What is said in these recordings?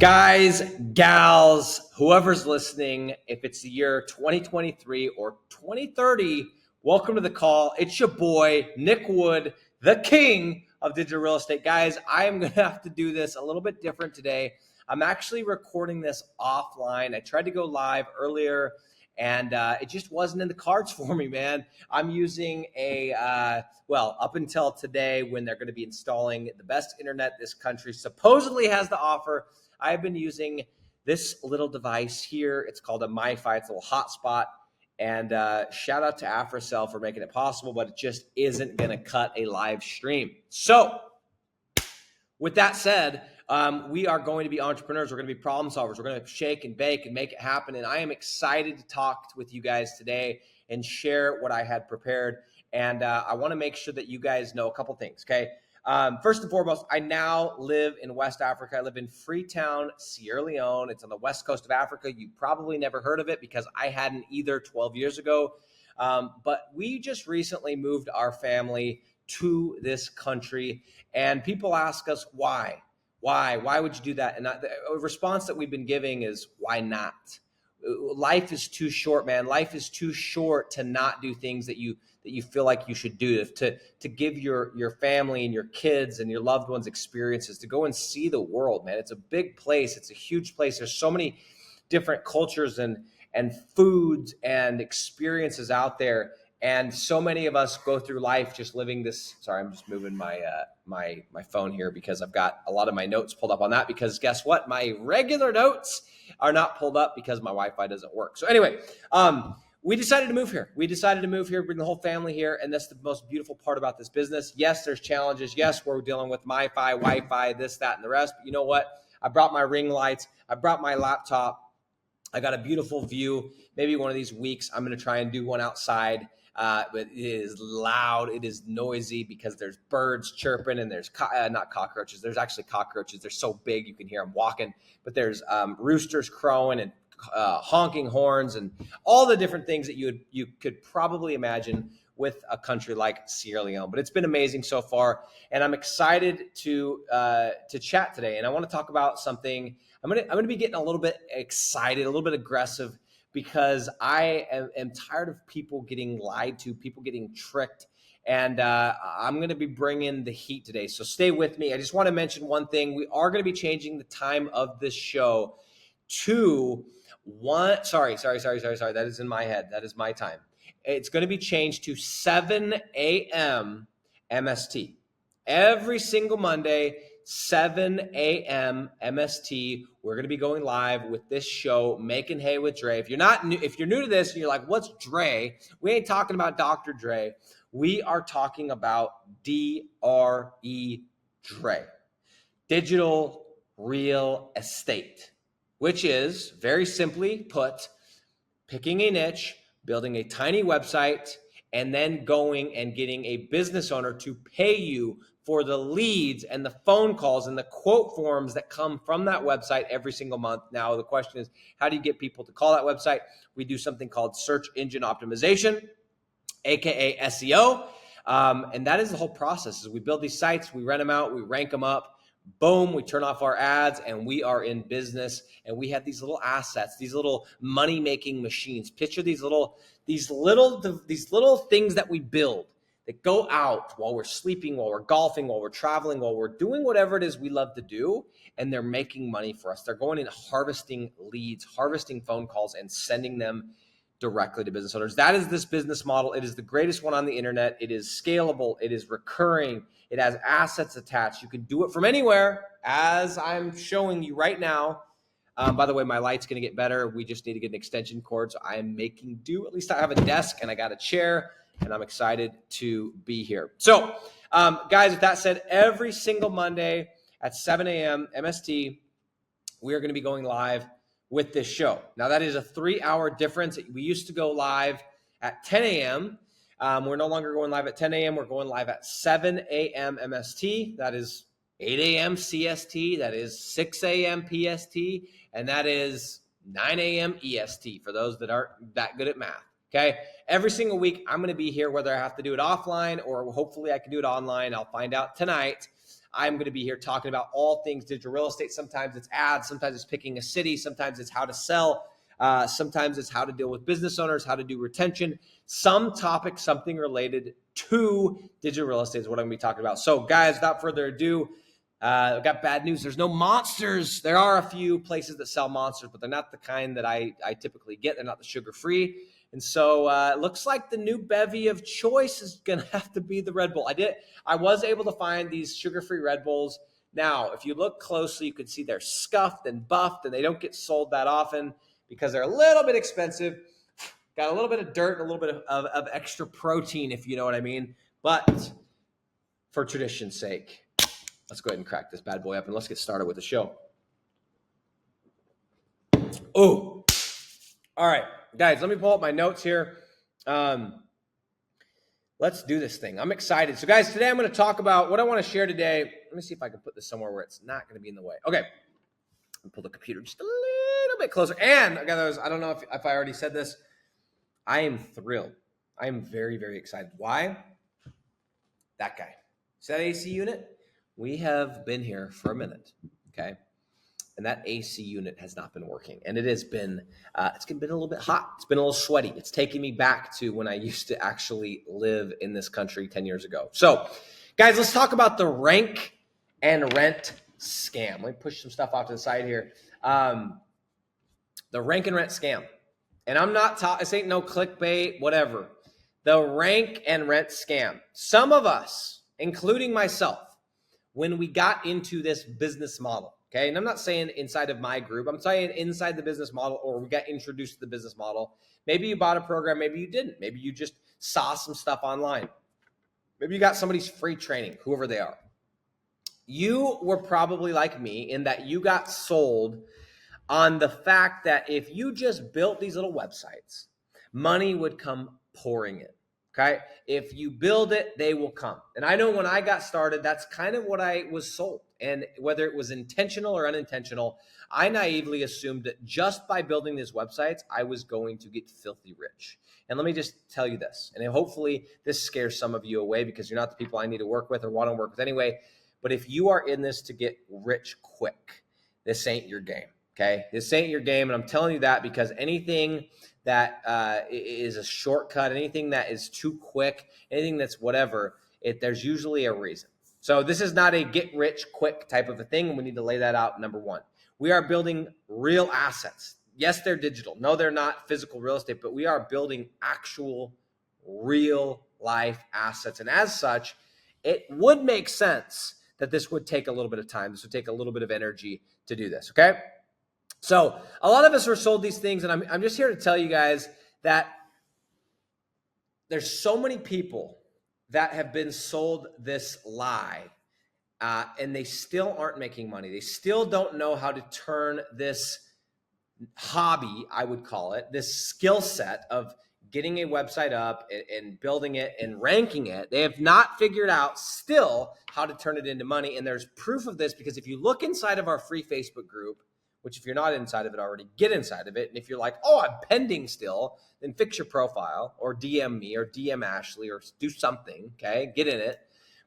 Guys, gals, whoever's listening, if it's the year 2023 or 2030, welcome to the call. It's your boy, Nick Wood, the king of digital real estate. Guys, I am going to have to do this a little bit different today. I'm actually recording this offline. I tried to go live earlier, and it just wasn't in the cards for me, man. I'm using up until today when they're going to be installing the best internet this country supposedly has to offer, I've been using this little device here. It's called a MiFi. It's a little hotspot. And shout out to AfriCell for making it possible, but it just isn't going to cut a live stream. So with that said, we are going to be entrepreneurs. We're going to be problem solvers. We're going to shake and bake and make it happen. And I am excited to talk with you guys today and share what I had prepared. And I want to make sure that you guys know a couple things, okay? First and foremost, I now live in West Africa. I live in Freetown, Sierra Leone. It's on the west coast of Africa. You probably never heard of it because I hadn't either 12 years ago. But we just recently moved our family to this country, and people ask us why. Why would you do that? And the response that we've been giving is, why not? Life is too short, man. Life is too short to not do things that you feel like you should do, to give your family and your kids and your loved ones experiences, to go and see the world, man. It's a big place. It's a huge place. There's so many different cultures and foods and experiences out there. And so many of us go through life just living this. Sorry, I'm just moving my phone here because I've got a lot of my notes pulled up on that, because guess what? My regular notes are not pulled up because my Wi-Fi doesn't work. So anyway, we decided to move here. Bring the whole family here. And that's the most beautiful part about this business. Yes, there's challenges. Yes, we're dealing with MiFi, Wi-Fi, this, that, and the rest. But you know what? I brought my ring lights. I brought my laptop. I got a beautiful view. Maybe one of these weeks, I'm going to try and do one outside. But it is loud. It is noisy because there's birds chirping, and there's not cockroaches. There's actually cockroaches. They're so big you can hear them walking. But there's roosters crowing and honking horns and all the different things that you could probably imagine with a country like Sierra Leone. But it's been amazing so far, and I'm excited to chat today. And I want to talk about something. I'm gonna be getting a little bit excited, a little bit aggressive, because I am tired of people getting lied to, people getting tricked. And I'm going to be bringing the heat today. So stay with me. I just want to mention one thing. We are going to be changing the time of this show to sorry. That is in my head. That is my time. It's going to be changed to 7 a.m. MST. Every single Monday, 7 a.m. MST. We're going to be going live with this show, Makin Hay with Dre. If you're new to this and you're like, what's Dre? We ain't talking about Dr. Dre. We are talking about DRE Dre, digital real estate, which is, very simply put, picking a niche, building a tiny website, and then going and getting a business owner to pay you for the leads and the phone calls and the quote forms that come from that website every single month. Now, the question is, how do you get people to call that website? We do something called search engine optimization, AKA SEO. And that is the whole process. Is we build these sites, we rent them out, we rank them up, boom, we turn off our ads, and we are in business. And we have these little assets, these little money-making machines. Picture these little things that we build that go out while we're sleeping, while we're golfing, while we're traveling, while we're doing whatever it is we love to do, and they're making money for us. They're going in harvesting leads, harvesting phone calls, and sending them directly to business owners. That is this business model. It is the greatest one on the internet. It is scalable. It is recurring. It has assets attached. You can do it from anywhere, as I'm showing you right now. By the way, my light's going to get better. We just need to get an extension cord. So I am making do. At least I have a desk and I got a chair, and I'm excited to be here. So, guys, with that said, every single Monday at 7 a.m. MST, we are going to be going live with this show. Now, that is a 3-hour difference. We used to go live at 10 a.m. We're no longer going live at 10 a.m. We're going live at 7 a.m. MST. That is 8 a.m. CST. That is 6 a.m. PST. And that is 9 a.m. EST for those that aren't that good at math. Okay. Every single week, I'm going to be here, whether I have to do it offline or hopefully I can do it online. I'll find out tonight. I'm going to be here talking about all things digital real estate. Sometimes it's ads, sometimes it's picking a city, sometimes it's how to sell, sometimes it's how to deal with business owners, how to do retention. Some topic, something related to digital real estate is what I'm going to be talking about. So guys, without further ado, I've got bad news. There's no monsters. There are a few places that sell monsters, but they're not the kind that I typically get. They're not the sugar-free. And so it looks like the new bevy of choice is going to have to be the Red Bull. I was able to find these sugar-free Red Bulls. Now, if you look closely, you can see they're scuffed and buffed, and they don't get sold that often because they're a little bit expensive. Got a little bit of dirt and a little bit of extra protein, if you know what I mean. But for tradition's sake, let's go ahead and crack this bad boy up, and let's get started with the show. Oh, all right. Guys, let me pull up my notes here. Let's do this thing. I'm excited. So guys, today I'm going to talk about what I want to share today. Let me see if I can put this somewhere where it's not going to be in the way. Okay. Pull the computer just a little bit closer. And I don't know if I already said this. I am thrilled. I am very, very excited. Why? That guy. See that AC unit? We have been here for a minute. Okay. And that AC unit has not been working. And it has been, it's been a little bit hot. It's been a little sweaty. It's taking me back to when I used to actually live in this country 10 years ago. So guys, let's talk about the rank and rent scam. Let me push some stuff off to the side here. The rank and rent scam. And I'm not this ain't no clickbait, whatever. The rank and rent scam. Some of us, including myself, when we got into this business model, okay, and I'm not saying inside of my group, I'm saying inside the business model, or we got introduced to the business model. Maybe you bought a program, maybe you didn't. Maybe you just saw some stuff online. Maybe you got somebody's free training, whoever they are. You were probably like me in that you got sold on the fact that if you just built these little websites, money would come pouring in. Okay. If you build it, they will come. And I know when I got started, that's kind of what I was sold. And whether it was intentional or unintentional, I naively assumed that just by building these websites, I was going to get filthy rich. And let me just tell you this, and hopefully this scares some of you away because you're not the people I need to work with or want to work with anyway. But if you are in this to get rich quick, this ain't your game. Okay. This ain't your game. And I'm telling you that because anything that is a shortcut, anything that is too quick, anything that's whatever, there's usually a reason. So this is not a get rich quick type of a thing, and we need to lay that out. Number one, we are building real assets. Yes, they're digital. No, they're not physical real estate, but we are building actual real life assets. And as such, it would make sense that this would take a little bit of time. This would take a little bit of energy to do this, okay? So a lot of us are sold these things, and I'm just here to tell you guys that there's so many people that have been sold this lie, and they still aren't making money. They still don't know how to turn this hobby, I would call it, this skill set of getting a website up and building it and ranking it. They have not figured out still how to turn it into money. And there's proof of this because if you look inside of our free Facebook group, which if you're not inside of it already, get inside of it. And if you're like, oh, I'm pending still, then fix your profile or DM me or DM Ashley or do something, okay? Get in it.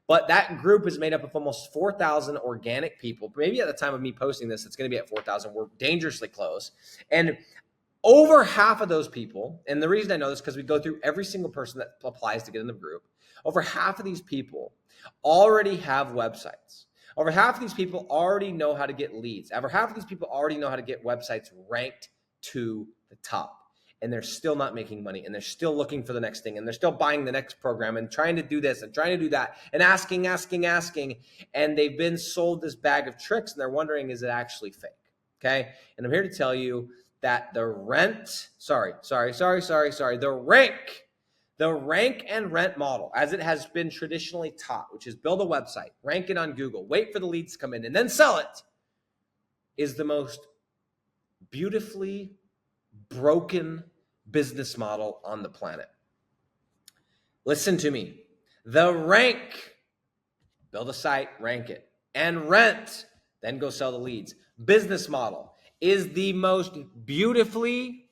But that group is made up of almost 4,000 organic people. Maybe at the time of me posting this, it's going to be at 4,000. We're dangerously close. And over half of those people, and the reason I know this is because we go through every single person that applies to get in the group, over half of these people already have websites. Over half of these people already know how to get leads. Over half of these people already know how to get websites ranked to the top. And they're still not making money. And they're still looking for the next thing. And they're still buying the next program and trying to do this and trying to do that and asking. And they've been sold this bag of tricks and they're wondering, is it actually fake? Okay. And I'm here to tell you that the rank and rent model, as it has been traditionally taught, which is build a website, rank it on Google, wait for the leads to come in, and then sell it, is the most beautifully broken business model on the planet. Listen to me. The rank, build a site, rank it, and rent, then go sell the leads, business model is the most beautifully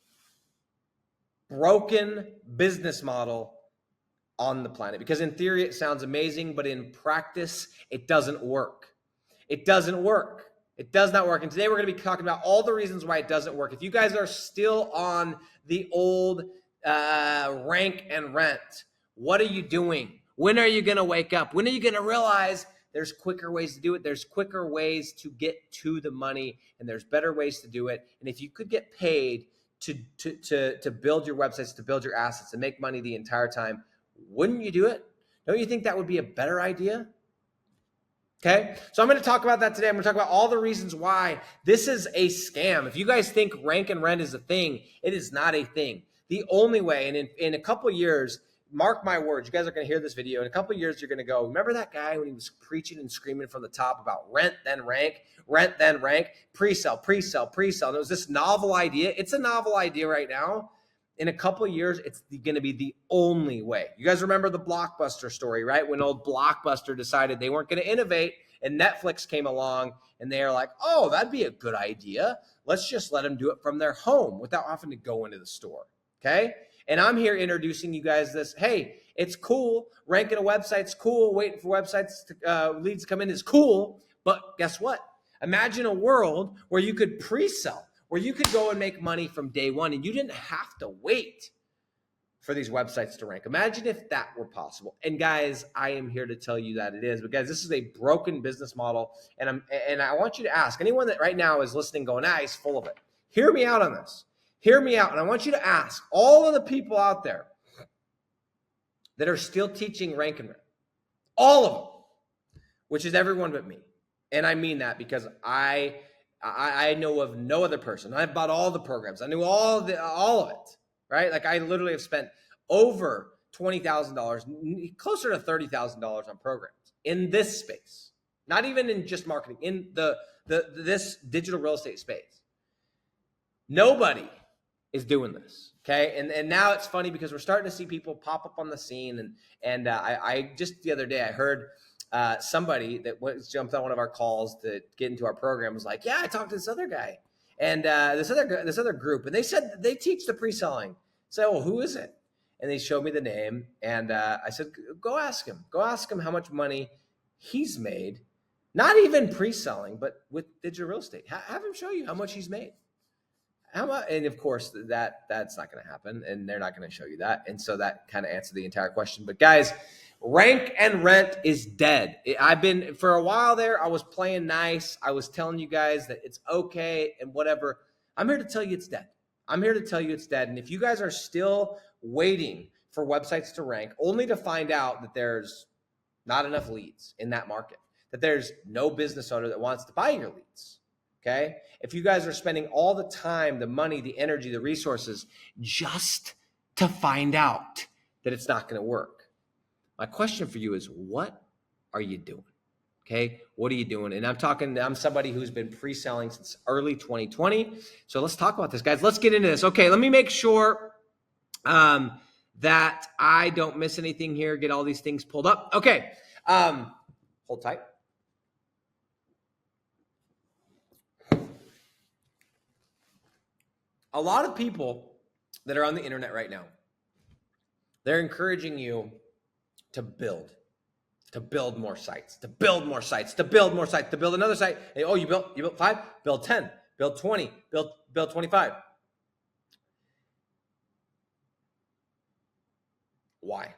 broken business model on the planet. Because in theory, it sounds amazing, but in practice, it doesn't work. It doesn't work. It does not work. And today we're going to be talking about all the reasons why it doesn't work. If you guys are still on the old rank and rent, what are you doing? When are you going to wake up? When are you going to realize there's quicker ways to do it? There's quicker ways to get to the money, and there's better ways to do it. And if you could get paid to build your websites, to build your assets, and make money the entire time, wouldn't you do it? Don't you think that would be a better idea? Okay, so I'm going to talk about that today. I'm going to talk about all the reasons why this is a scam. If you guys think rank and rent is a thing, it is not a thing. The only way, and in a couple of years, mark my words, you guys are going to hear this video. In a couple of years, you're going to go, remember that guy when he was preaching and screaming from the top about rent, then rank, pre-sell, pre-sell, pre-sell. And it was this novel idea. It's a novel idea right now. In a couple of years, it's going to be the only way. You guys remember the Blockbuster story, right? When old Blockbuster decided they weren't going to innovate and Netflix came along and they are like, oh, that'd be a good idea. Let's just let them do it from their home without having to go into the store, okay? And I'm here introducing you guys this, hey, it's cool. Ranking a website's cool. Waiting for websites to leads to come in is cool. But guess what? Imagine a world where you could pre-sell, where you could go and make money from day one and you didn't have to wait for these websites to rank. Imagine if that were possible. And guys, I am here to tell you that it is. But guys, this is a broken business model. And I want you to ask anyone that right now is listening going, he's full of it. Hear me out on this. Hear me out. And I want you to ask all of the people out there that are still teaching rank and rent, all of them, which is everyone but me. And I mean that because I know of no other person. I've bought all the programs. I knew all of it, right? Like I literally have spent over $20,000, closer to $30,000 on programs in this space. Not even in just marketing, in this digital real estate space. Nobody is doing this, okay? And now it's funny because we're starting to see people pop up on the scene. And I just the other day I heard somebody that jumped on one of our calls to get into our program was like, yeah, I talked to this other guy and this other group, and they said they teach the pre-selling. So, well, who is it? And they showed me the name, and I said, go ask him how much money he's made, not even pre-selling, but with digital real estate. Have him show you how much he's made. How much? And of course, that's not going to happen, and they're not going to show you that. And so that kind of answered the entire question. But guys, rank and rent is dead. I've been, for a while there, I was playing nice. I was telling you guys that it's okay and whatever. I'm here to tell you it's dead. I'm here to tell you it's dead. And if you guys are still waiting for websites to rank, only to find out that there's not enough leads in that market, that there's no business owner that wants to buy your leads, okay? If you guys are spending all the time, the money, the energy, the resources just to find out that it's not going to work, my question for you is, what are you doing? Okay, what are you doing? And I'm somebody who's been pre-selling since early 2020. So let's talk about this, guys. Let's get into this. Okay, let me make sure that I don't miss anything here. Get all these things pulled up. Okay, hold tight. A lot of people that are on the internet right now, they're encouraging you to build more sites, to build another site. Hey, oh, you built 5, build 10, build 20, build 25. Why?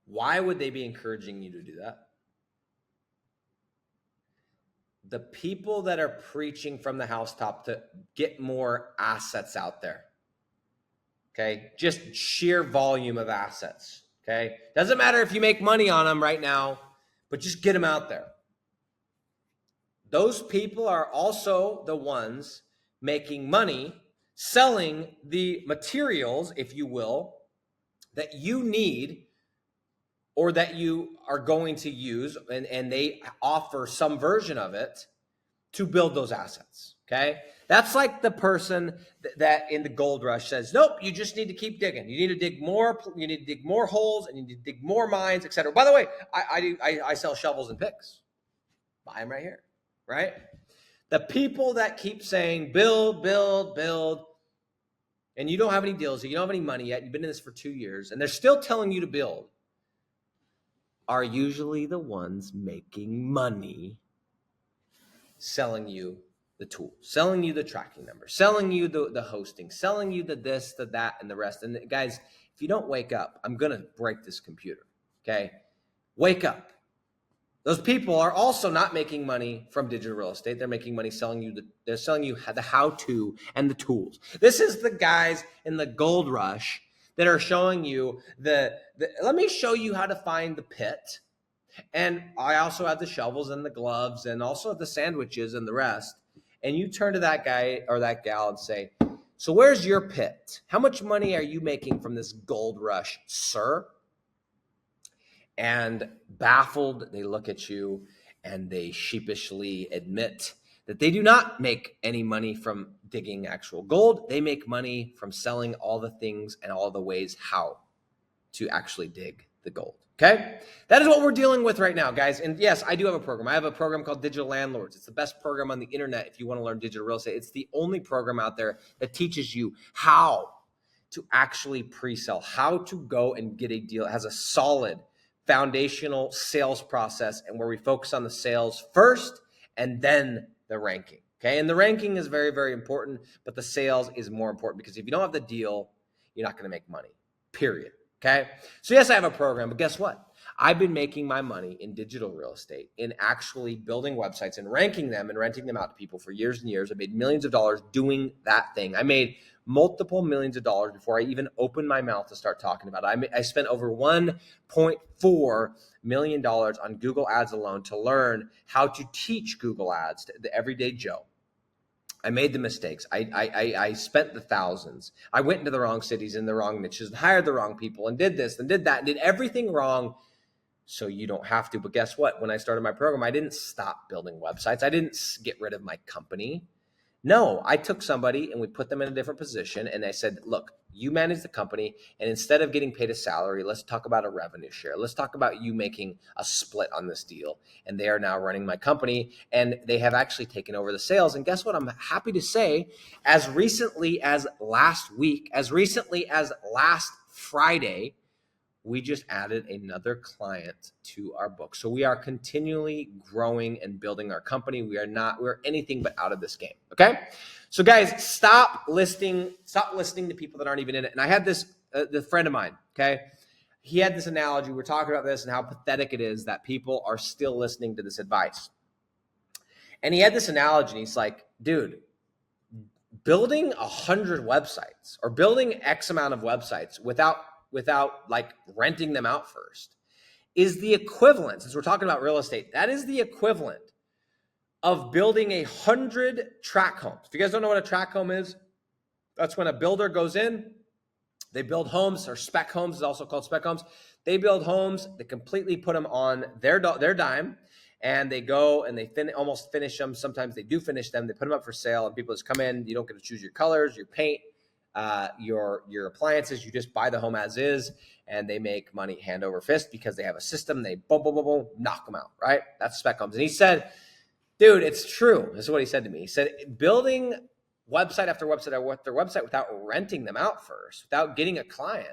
Why would they be encouraging you to do that? The people that are preaching from the housetop to get more assets out there, okay? Just sheer volume of assets. Okay, doesn't matter if you make money on them right now, but just get them out there. Those people are also the ones making money selling the materials, if you will, that you need or that you are going to use, and they offer some version of it to build those assets, okay? That's like the person that in the gold rush says, nope, you just need to keep digging. You need to dig more. You need to dig more holes, and you need to dig more mines, etc. By the way, I sell shovels and picks. Buy them right here, right? The people that keep saying build, and you don't have any deals, you don't have any money yet, you've been in this for 2 years, and they're still telling you to build, are usually the ones making money selling you the tool, selling you the tracking number, selling you the hosting, selling you the this, the that, and the rest. And guys, if you don't wake up, I'm going to break this computer. Okay. Wake up. Those people are also not making money from digital real estate. They're making money selling you they're selling you the how-to and the tools. This is the guys in the gold rush that are showing you let me show you how to find the pit. And I also have the shovels and the gloves and also the sandwiches and the rest. And you turn to that guy or that gal and say, so where's your pit? How much money are you making from this gold rush, sir? And baffled, they look at you and they sheepishly admit that they do not make any money from digging actual gold. They make money from selling all the things and all the ways how to actually dig the gold. Okay? That is what we're dealing with right now, guys. And yes, I do have a program. I have a program called Digital Landlords. It's the best program on the internet if you want to learn digital real estate. It's the only program out there that teaches you how to actually pre-sell, how to go and get a deal. It has a solid foundational sales process, and where we focus on the sales first and then the ranking. Okay? And the ranking is very, very important, but the sales is more important, because if you don't have the deal, you're not going to make money, period. Okay. So yes, I have a program, but guess what? I've been making my money in digital real estate, in actually building websites and ranking them and renting them out to people for years and years. I made millions of dollars doing that thing. I made multiple millions of dollars before I even opened my mouth to start talking about it. I spent over $1.4 million on Google Ads alone to learn how to teach Google Ads to the everyday Joe. I made the mistakes. I spent the thousands. I went into the wrong cities in the wrong niches and hired the wrong people and did this and did that and did everything wrong, so you don't have to. But guess what? When I started my program, I didn't stop building websites. I didn't get rid of my company. No, I took somebody and we put them in a different position, and I said, look, you manage the company, and instead of getting paid a salary, let's talk about a revenue share. Let's talk about you making a split on this deal. And they are now running my company, and they have actually taken over the sales. And guess what? I'm happy to say, as recently as last week, as recently as last Friday, we just added another client to our book. So we are continually growing and building our company. We're anything but out of this game. Okay. So guys, stop listening to people that aren't even in it. And I had this, the friend of mine. Okay. He had this analogy. We're talking about this and how pathetic it is that people are still listening to this advice. And he had this analogy, and he's like, dude, building 100 websites or building X amount of websites without like renting them out first is the equivalent, since we're talking about real estate, that is the equivalent of building 100 tract homes. If you guys don't know what a tract home is, that's when a builder goes in, they build homes, or spec homes is also called spec homes. They build homes, they completely put them on their dime, and they go and they almost finish them. Sometimes they do finish them. They put them up for sale, and people just come in. You don't get to choose your colors, your paint, your appliances. You just buy the home as is, and they make money hand over fist because they have a system. They boom, boom, boom, boom, knock them out, right? That's spec homes. And he said, dude, it's true. This is what he said to me. He said, building website after website after website without renting them out first, without getting a client,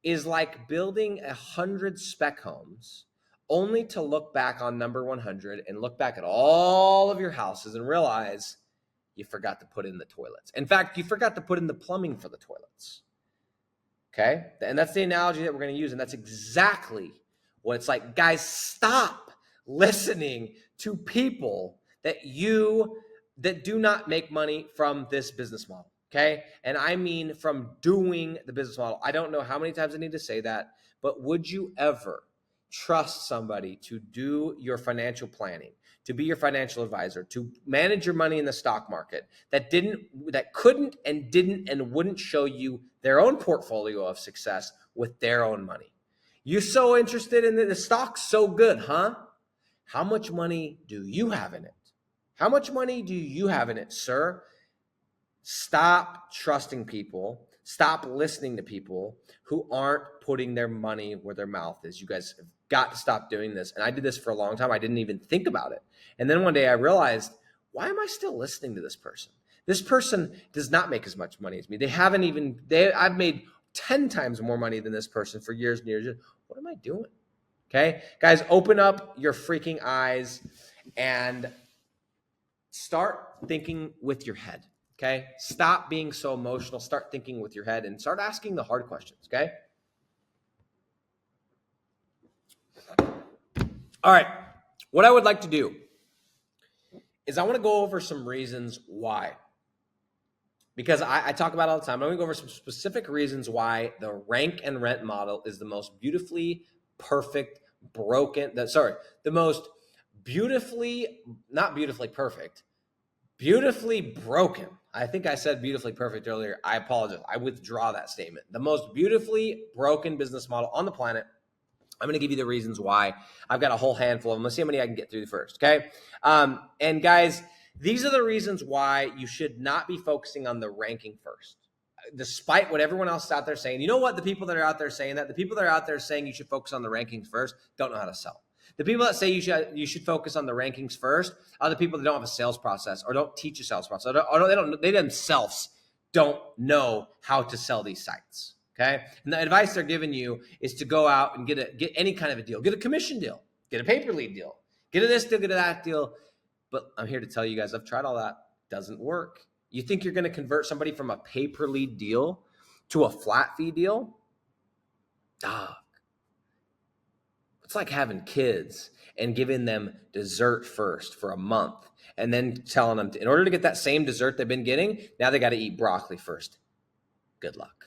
is like building 100 spec homes only to look back on number 100 and look back at all of your houses and realize you forgot to put in the toilets. In fact, you forgot to put in the plumbing for the toilets. Okay? And that's the analogy that we're going to use. And that's exactly what it's like. Guys, stop listening to people that do not make money from this business model. Okay? And I mean from doing the business model. I don't know how many times I need to say that, but would you ever trust somebody to do your financial planning, to be your financial advisor, to manage your money in the stock market, that couldn't and didn't and wouldn't show you their own portfolio of success with their own money? You so interested in the stock's so good, huh? How much money do you have in it? How much money do you have in it, sir? Stop trusting people. Stop listening to people who aren't putting their money where their mouth is. You guys have got to stop doing this. And I did this for a long time. I didn't even think about it. And then one day I realized, why am I still listening to this person? This person does not make as much money as me. I've made 10 times more money than this person for years and years. What am I doing? Okay, guys, open up your freaking eyes and start thinking with your head. Okay, stop being so emotional. Start thinking with your head and start asking the hard questions. Okay. All right. What I would like to do is I want to go over some reasons why. Because I talk about it all the time. I'm going to go over some specific reasons why the rank and rent model is the most beautifully perfect, the most beautifully, not beautifully perfect, beautifully broken. I think I said beautifully perfect earlier. I apologize. I withdraw that statement. The most beautifully broken business model on the planet. I'm going to give you the reasons why. I've got a whole handful of them. Let's see how many I can get through first, okay? And guys, these are the reasons why you should not be focusing on the ranking first, despite what everyone else is out there saying. You know what? The people that are out there saying that, the people that are out there saying you should focus on the rankings first, don't know how to sell. The people that say you should focus on the rankings first are the people that don't have a sales process or don't teach a sales process. They themselves don't know how to sell these sites. Okay. And the advice they're giving you is to go out and get any kind of a deal, get a commission deal, get a pay per lead deal, get a this deal, get a that deal. But I'm here to tell you guys, I've tried all that. Doesn't work. You think you're going to convert somebody from a pay per lead deal to a flat fee deal? Dog. It's like having kids and giving them dessert first for a month and then telling them in order to get that same dessert they've been getting, now they got to eat broccoli first. Good luck.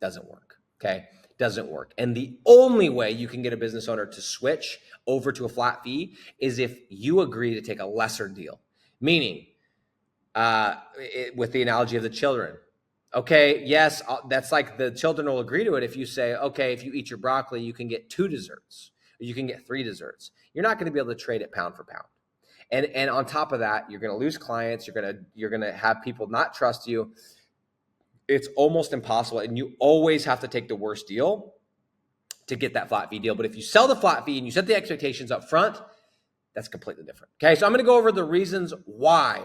Doesn't work. Okay. Doesn't work. And the only way you can get a business owner to switch over to a flat fee is if you agree to take a lesser deal, meaning with the analogy of the children. Okay, yes, that's like the children will agree to it if you say, okay, if you eat your broccoli, you can get 2 desserts, or you can get 3 desserts. You're not going to be able to trade it pound for pound. And on top of that, you're going to lose clients. You're going to have people not trust you. It's almost impossible, and you always have to take the worst deal to get that flat fee deal. But if you sell the flat fee and you set the expectations up front, that's completely different. Okay, so I'm going to go over the reasons why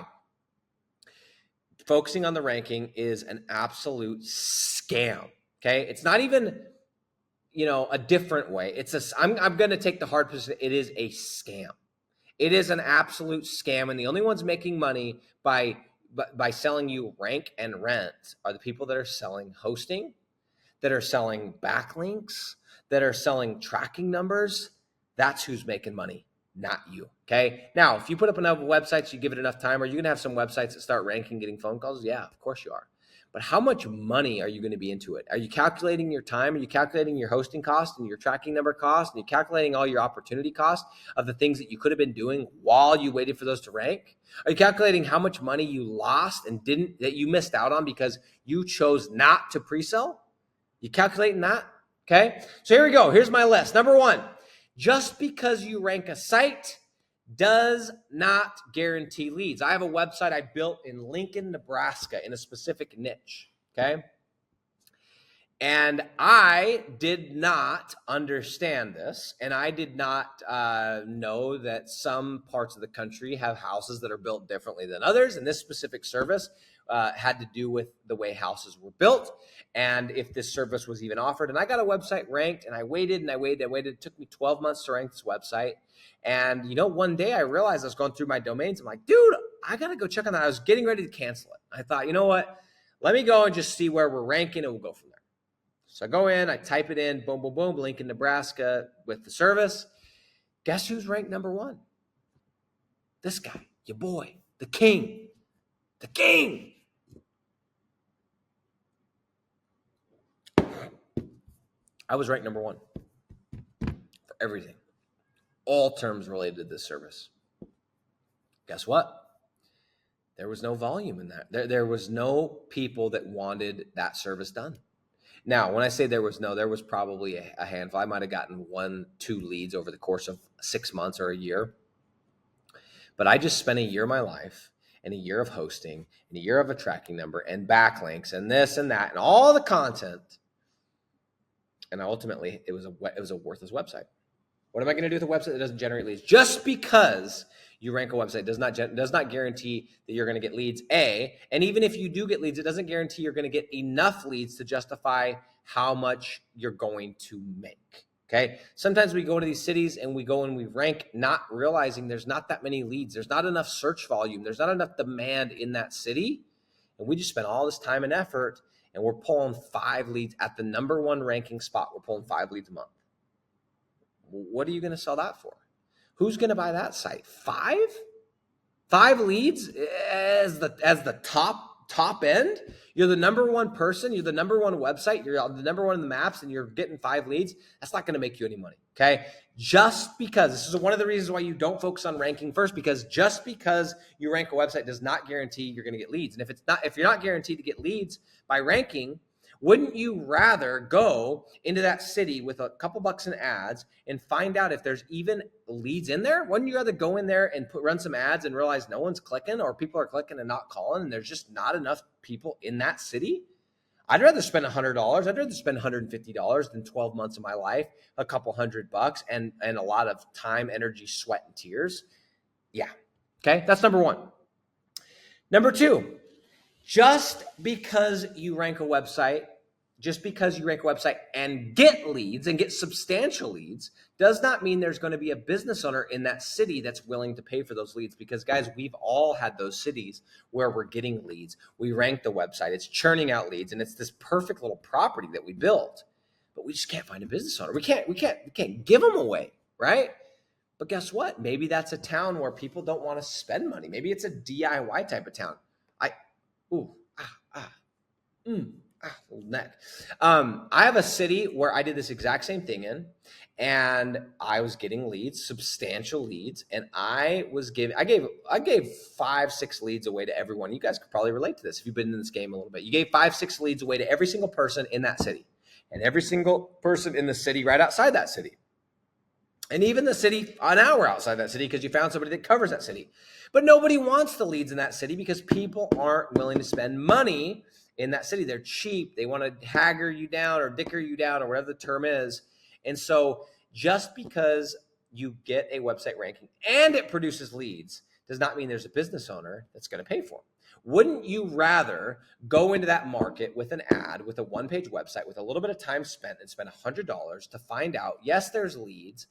focusing on the ranking is an absolute scam. Okay, it's not even a different way. I'm going to take the hard position. It is a scam. It is an absolute scam, and the only ones making money by selling you rank and rent are the people that are selling hosting, that are selling backlinks, that are selling tracking numbers. That's who's making money, not you. Okay. Now, if you put up enough websites, you give it enough time, are you going to have some websites that start ranking, getting phone calls? Yeah, of course you are. But how much money are you going to be into it? Are you calculating your time? Are you calculating your hosting cost and your tracking number cost? And you calculating all your opportunity cost of the things that you could have been doing while you waited for those to rank? Are you calculating how much money you lost and that you missed out on because you chose not to pre-sell? You calculating that? Okay. So here we go. Here's my list. Number 1, just because you rank a site does not guarantee leads. I have a website I built in Lincoln, Nebraska in a specific niche, okay? And I did not understand this, and I did not know that some parts of the country have houses that are built differently than others, and this specific service had to do with the way houses were built and if this service was even offered. And I got a website ranked, and I waited. It took me 12 months to rank this website. And, one day I realized I was going through my domains. I'm like, dude, I got to go check on that. I was getting ready to cancel it. I thought, you know what? Let me go and just see where we're ranking, and we'll go from there. So I go in, I type it in, boom, boom, boom, Lincoln, Nebraska with the service. Guess who's ranked number 1? This guy, your boy, the king. The king. I was ranked number 1 for everything. All terms related to this service. Guess what? There was no volume in that. There was no people that wanted that service done. Now, when I say there was probably a handful. I might have gotten 1-2 leads over the course of 6 months or a year. But I just spent a year of my life and a year of hosting and a year of a tracking number and backlinks and this and that and all the content. And ultimately, it was a worthless website. What am I going to do with a website that doesn't generate leads? Just because you rank a website does not guarantee that you're going to get leads, A. And even if you do get leads, it doesn't guarantee you're going to get enough leads to justify how much you're going to make. Okay. Sometimes we go to these cities and we go and we rank, not realizing there's not that many leads. There's not enough search volume. There's not enough demand in that city. And we just spend all this time and effort and we're pulling 5 leads at the number 1 ranking spot. We're pulling 5 leads a month. What are you going to sell that for? Who's going to buy that site? 5 leads as the top end? You're the number 1 person. You're the number 1 website. You're the number 1 in the maps and you're getting 5 leads. That's not going to make you any money. Okay. Just because this is one of the reasons why you don't focus on ranking first, because just because you rank a website does not guarantee you're going to get leads. And if you're not guaranteed to get leads by ranking, wouldn't you rather go into that city with a couple bucks in ads and find out if there's even leads in there? Wouldn't you rather go in there and run some ads and realize no one's clicking, or people are clicking and not calling, and there's just not enough people in that city? I'd rather spend $100. I'd rather spend $150 than 12 months of my life, a couple $100 and a lot of time, energy, sweat, and tears. Yeah. Okay. That's number 1. Number 2, just because you rank a website and get leads and get substantial leads does not mean there's going to be a business owner in that city that's willing to pay for those leads. Because guys, we've all had those cities where we're getting leads. We rank the website, it's churning out leads, and it's this perfect little property that we built, but we just can't find a business owner. We can't give them away, right? But guess what? Maybe that's a town where people don't want to spend money. Maybe it's a DIY type of town. Neck. I have a city where I did this exact same thing in, and I was getting leads, substantial leads, and I gave 5-6 leads away to everyone. You guys could probably relate to this if you've been in this game a little bit. You gave 5-6 leads away to every single person in that city, and every single person in the city right outside that city, and even the city an hour outside that city because you found somebody that covers that city. But nobody wants the leads in that city because people aren't willing to spend money in that city. They're cheap. They want to hagger you down or dicker you down or whatever the term is. And so just because you get a website ranking and it produces leads does not mean there's a business owner that's going to pay for them. Wouldn't you rather go into that market with an ad, with a 1-page website, with a little bit of time spent and spend $100 to find out, yes, there's leads.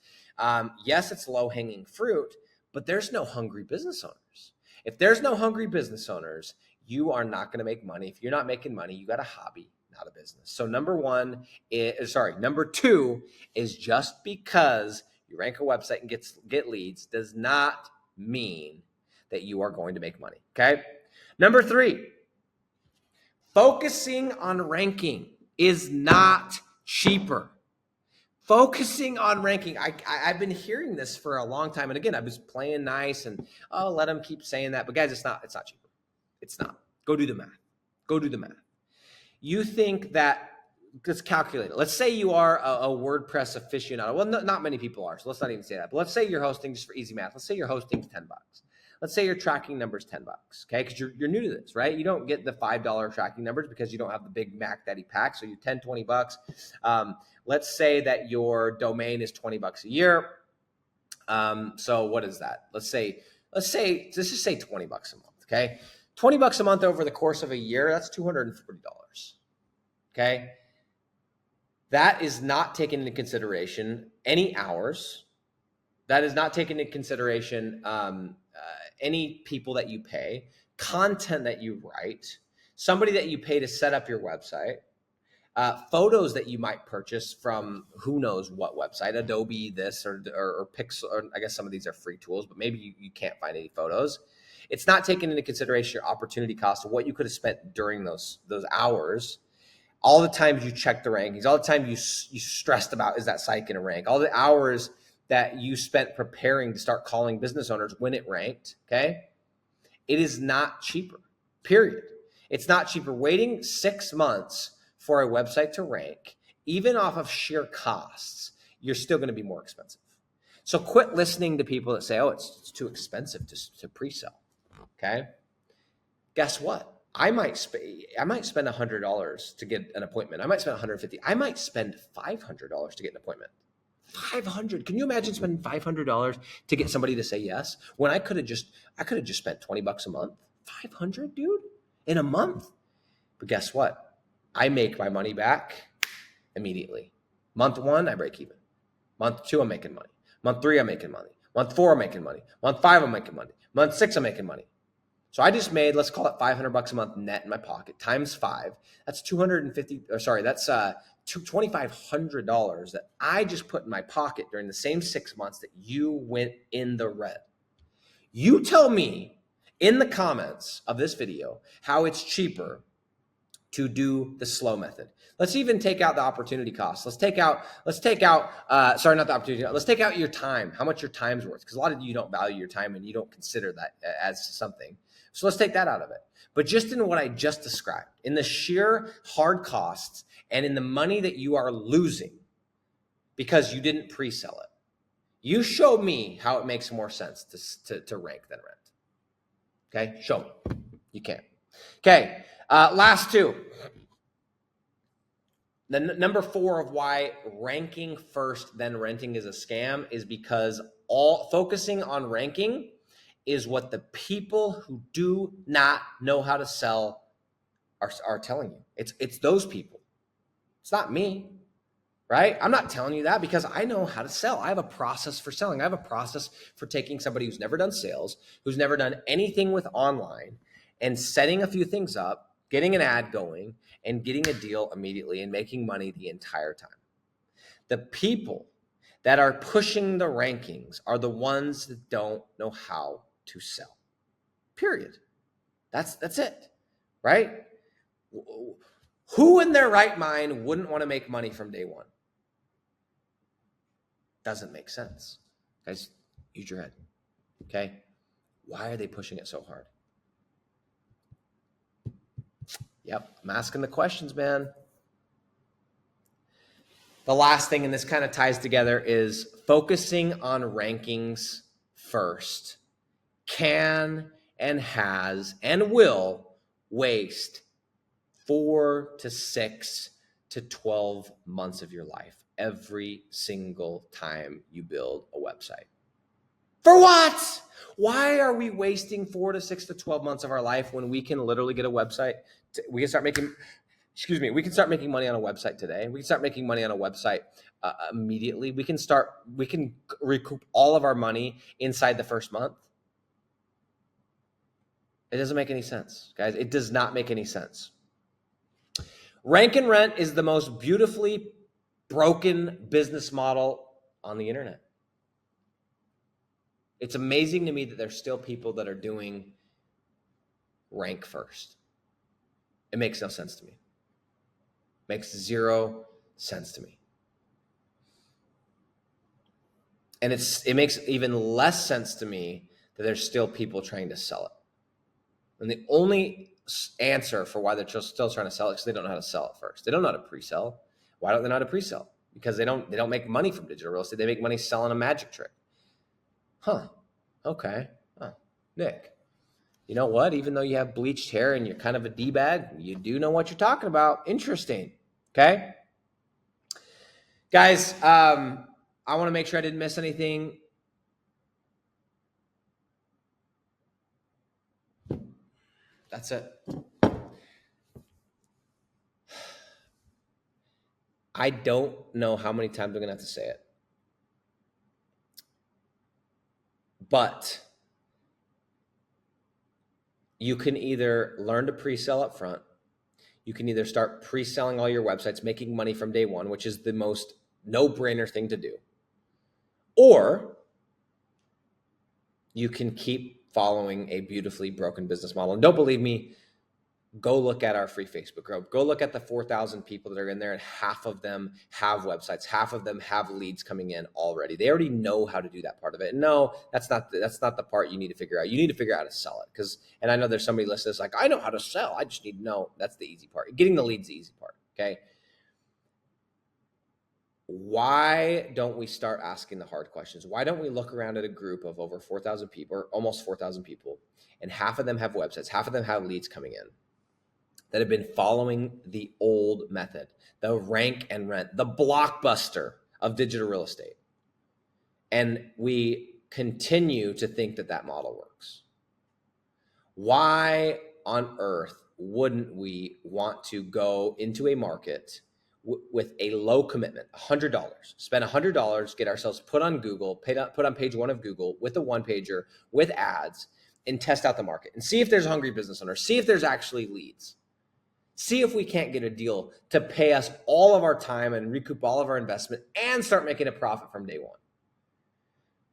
Yes, it's low-hanging fruit, but there's no hungry business owners. If there's no hungry business owners, you are not going to make money. If you're not making money, you got a hobby, not a business. So number 2 is just because you rank a website and get leads does not mean that you are going to make money. Okay. Number 3, focusing on ranking is not cheaper. Focusing on ranking. I've been hearing this for a long time. And again, I was playing nice and, let them keep saying that. But guys, it's not cheaper. It's not. Go do the math. You think that, let's calculate it. Let's say you are a WordPress aficionado. Well, not many people are, so let's not even say that. But let's say you're hosting, just for easy math, let's say you're hosting $10. Let's say your tracking number is $10, okay? Because you're new to this, right? You don't get the $5 tracking numbers because you don't have the big Mac Daddy pack. So you're $10, $20. Let's say that your domain is $20 a year. So what is that? Let's just say $20 a month, okay? $20 a month over the course of a year, that's $240. Okay. That is not taking into consideration any hours. That is not taking into consideration any people that you pay, content that you write, somebody that you pay to set up your website, photos that you might purchase from who knows what website, Adobe this or Pixel, or I guess some of these are free tools, but maybe you can't find any photos. It's not taking into consideration your opportunity cost of what you could have spent during those hours. All the times you checked the rankings, all the time you stressed about, is that site going to rank? All the hours that you spent preparing to start calling business owners when it ranked, okay? It is not cheaper, period. It's not cheaper. Waiting 6 months for a website to rank, even off of sheer costs, you're still going to be more expensive. So quit listening to people that say, it's too expensive to pre-sell, okay? Guess what? I might spend $100 to get an appointment. I might spend $150. I might spend $500 to get an appointment. $500. Can you imagine spending $500 to get somebody to say yes when I could have just spent $20 a month? 500, dude, in a month. But guess what? I make my money back immediately. Month 1, I break even. Month 2, I'm making money. Month 3, I'm making money. Month 4, I'm making money. Month 5, I'm making money. Month 6, I'm making money. So I just made, let's call it $500 a month net in my pocket times 5. That's $2,500 that I just put in my pocket during the same 6 months that you went in the red. You tell me in the comments of this video how it's cheaper to do the slow method. Let's even take out the opportunity cost. Let's take out your time, how much your time's worth, because a lot of you don't value your time and you don't consider that as something. So let's take that out of it. But just in what I just described, in the sheer hard costs and in the money that you are losing because you didn't pre-sell it, you show me how it makes more sense to rank than rent. Okay, show me. You can't. Okay, last two. The number 4 of why ranking first then renting is a scam is because focusing on ranking is what the people who do not know how to sell are telling you. It's those people. It's not me, right? I'm not telling you that because I know how to sell. I have a process for selling. I have a process for taking somebody who's never done sales, who's never done anything with online, and setting a few things up, getting an ad going, and getting a deal immediately and making money the entire time. The people that are pushing the rankings are the ones that don't know how to sell. Period. That's it, right? Who in their right mind wouldn't want to make money from day one? Doesn't make sense. Guys, use your head, okay? Why are they pushing it so hard? Yep, I'm asking the questions, man. The last thing, and this kind of ties together, is focusing on rankings first can and has and will waste 4 to 6 to 12 months of your life every single time you build a website. For what? Why are we wasting 4 to 6 to 12 months of our life when we can literally get a website? We can start making money on a website today. We can start making money on a website immediately. We can recoup all of our money inside the first month. It doesn't make any sense, guys. It does not make any sense. Rank and rent is the most beautifully broken business model on the internet. It's amazing to me that there's still people that are doing rank first. It makes no sense to me. Makes 0 sense to me. And it makes even less sense to me that there's still people trying to sell it. And the only answer for why they're still trying to sell it is because they don't know how to sell it first. They don't know how to pre-sell. Why don't they know how to pre-sell? Because they don't make money from digital real estate. They make money selling a magic trick. Huh. Okay. Oh, Nick. You know what? Even though you have bleached hair and you're kind of a D-bag, you do know what you're talking about. Interesting. Okay? Guys, I want to make sure I didn't miss anything. That's it. I don't know how many times I'm going to have to say it. But you can either learn to pre-sell up front. You can either start pre-selling all your websites, making money from day one, which is the most no-brainer thing to do. Or you can keep following a beautifully broken business model. And don't believe me, go look at our free Facebook group. Go look at the 4,000 people that are in there, and half of them have websites. Half of them have leads coming in already. They already know how to do that part of it. And no, that's not the part you need to figure out. You need to figure out how to sell it. And I know there's somebody listening that's like, I know how to sell. I just need to know. That's the easy part. Getting the leads is the easy part. Okay. Why don't we start asking the hard questions? Why don't we look around at a group of over 4,000 people, or almost 4,000 people, and half of them have websites, half of them have leads coming in that have been following the old method, the rank and rent, the blockbuster of digital real estate. And we continue to think that that model works. Why on earth wouldn't we want to go into a market with a low commitment, $100, spend $100, get ourselves put on Google, put on page one of Google with a one pager with ads, and test out the market and see if there's a hungry business owner, see if there's actually leads, see if we can't get a deal to pay us all of our time and recoup all of our investment and start making a profit from day one.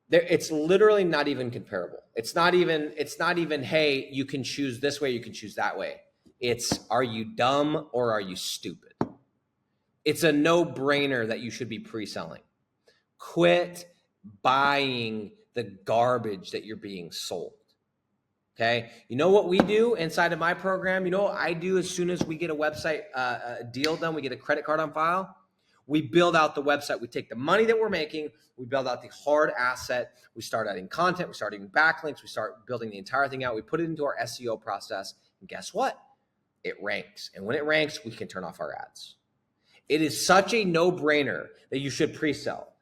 It's literally not even comparable. It's not even, hey, you can choose this way, you can choose that way. It's, are you dumb or are you stupid? It's a no-brainer that you should be pre-selling. Quit buying the garbage that you're being sold. Okay. You know what we do inside of my program? You know what I do as soon as we get a website deal done, we get a credit card on file, we build out the website. We take the money that we're making, we build out the hard asset, we start adding content, we start adding backlinks, we start building the entire thing out, we put it into our SEO process, and guess what? It ranks. And when it ranks, we can turn off our ads. It is such a no-brainer that you should pre-sell.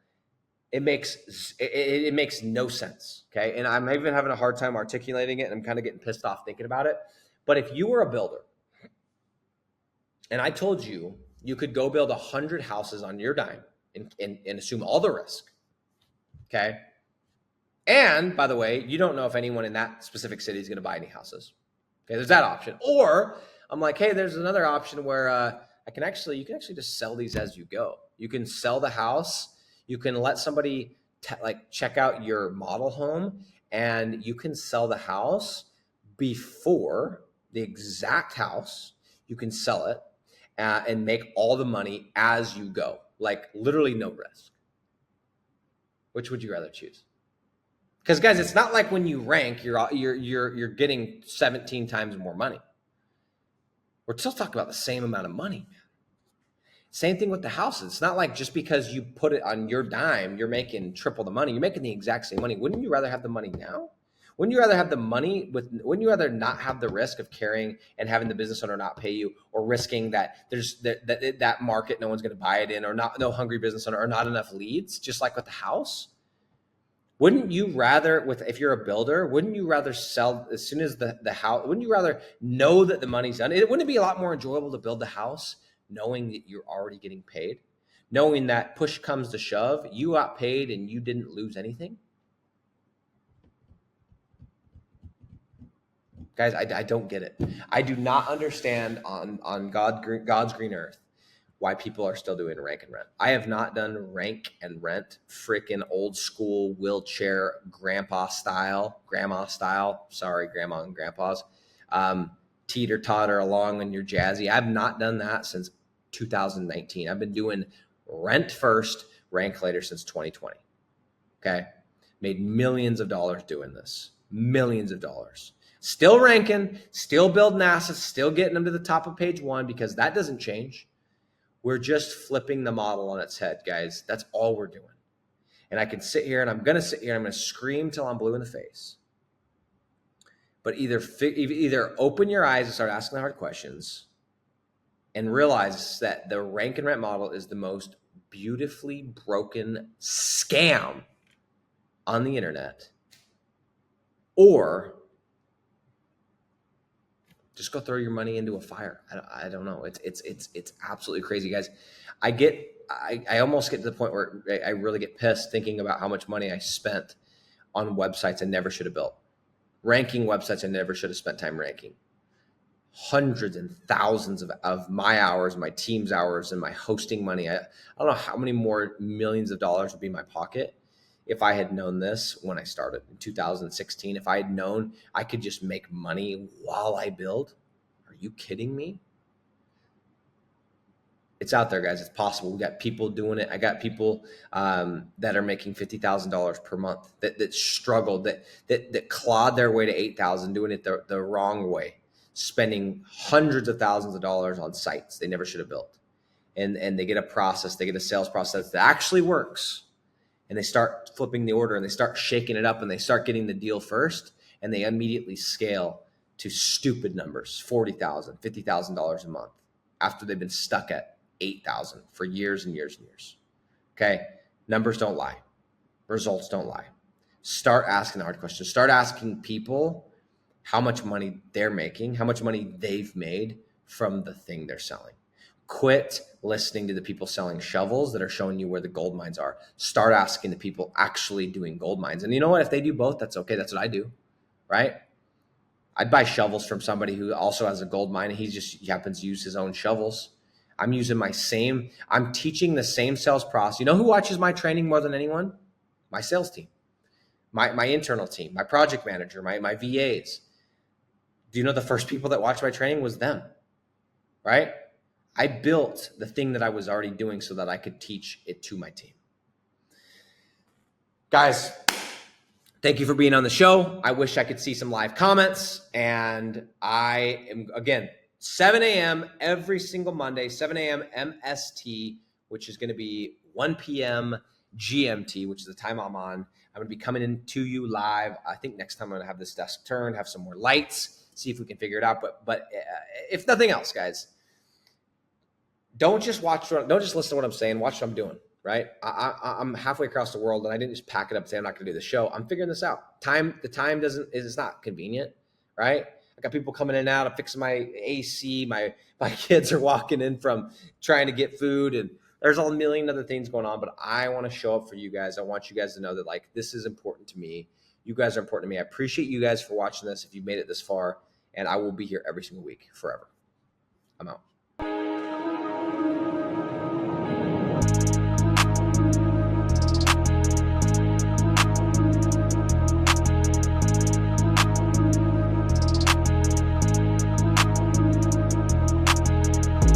It makes no sense, okay? And I'm even having a hard time articulating it, and I'm kind of getting pissed off thinking about it. But if you were a builder, and I told you you could go build 100 houses on your dime and assume all the risk, okay? And by the way, you don't know if anyone in that specific city is going to buy any houses. Okay, there's that option. Or I'm like, hey, there's another option where you can actually just sell these as you go. You can sell the house. You can let somebody check out your model home, and you can sell the house before the exact house. You can sell it and make all the money as you go, like literally no risk. Which would you rather choose? Because guys, it's not like when you rank, you're getting 17 times more money. We're still talking about the same amount of money. Same thing with the houses. It's not like just because you put it on your dime, you're making triple the money. You're making the exact same money. Wouldn't you rather have the money now? Wouldn't you rather have the money wouldn't you rather not have the risk of carrying and having the business owner not pay you, or risking that there's that market no one's going to buy it in, or no hungry business owner, or not enough leads, just like with the house? Wouldn't you rather, if you're a builder, wouldn't you rather sell as soon as the house, wouldn't you rather know that the money's done? Wouldn't it be a lot more enjoyable to build the house knowing that you're already getting paid, knowing that push comes to shove, you got paid and you didn't lose anything? Guys, I don't get it. I do not understand on God's green earth why people are still doing rank and rent. I have not done rank and rent freaking old school wheelchair grandma style, sorry, grandma and grandpas, teeter totter along when you're jazzy. I've not done that since 2019. I've been doing rent first, rank later since 2020. Okay. Made millions of dollars doing this. Millions of dollars. Still ranking, still building assets, still getting them to the top of page one, because that doesn't change. We're just flipping the model on its head, guys. That's all we're doing. And I can sit here and I'm going to sit here and I'm going to scream till I'm blue in the face. But either open your eyes and start asking the hard questions and realize that the rank and rent model is the most beautifully broken scam on the internet, or just go throw your money into a fire. I don't know. It's absolutely crazy, guys. I almost get to the point where I really get pissed thinking about how much money I spent on websites I never should have built, ranking websites I never should have spent time ranking. Hundreds and thousands of my hours, my team's hours, and my hosting money. I don't know how many more millions of dollars would be in my pocket if I had known this when I started in 2016. If I had known I could just make money while I build. Are you kidding me? It's out there, guys. It's possible. We got people doing it. I got people that are making $50,000 per month that struggled, that clawed their way to $8,000, doing it the wrong way, spending hundreds of thousands of dollars on sites they never should have built. And they get a sales process that actually works. And they start flipping the order and they start shaking it up and they start getting the deal first, and they immediately scale to stupid numbers, $40,000, $50,000 a month, after they've been stuck at $8,000 for years and years and years. Okay. Numbers don't lie. Results don't lie. Start asking the hard questions. Start asking people how much money they're making, how much money they've made from the thing they're selling. Quit listening to the people selling shovels that are showing you where the gold mines are. Start asking the people actually doing gold mines. And you know what? If they do both, that's okay. That's what I do, right? I'd buy shovels from somebody who also has a gold mine and he happens to use his own shovels. I'm teaching the same sales process. You know who watches my training more than anyone? My sales team, my internal team, my project manager, my VAs. Do you know the first people that watched my training was them, right? I built the thing that I was already doing so that I could teach it to my team. Guys, thank you for being on the show. I wish I could see some live comments. And I am, again, 7 a.m. every single Monday, 7 a.m. MST, which is going to be 1 p.m. GMT, which is the time I'm on. I'm going to be coming in to you live. I think next time I'm going to have this desk turned, have some more lights, see if we can figure it out. But if nothing else, guys, don't just listen to what I'm saying. Watch what I'm doing, right? I'm halfway across the world and I didn't just pack it up and say, I'm not going to do the show. I'm figuring this out. The time it's not convenient, right? I got people coming in and out. I'm fixing my AC. My kids are walking in from trying to get food and there's a million other things going on, but I want to show up for you guys. I want you guys to know that like, this is important to me. You guys are important to me. I appreciate you guys for watching this. If you made it this far, and I will be here every single week forever. I'm out.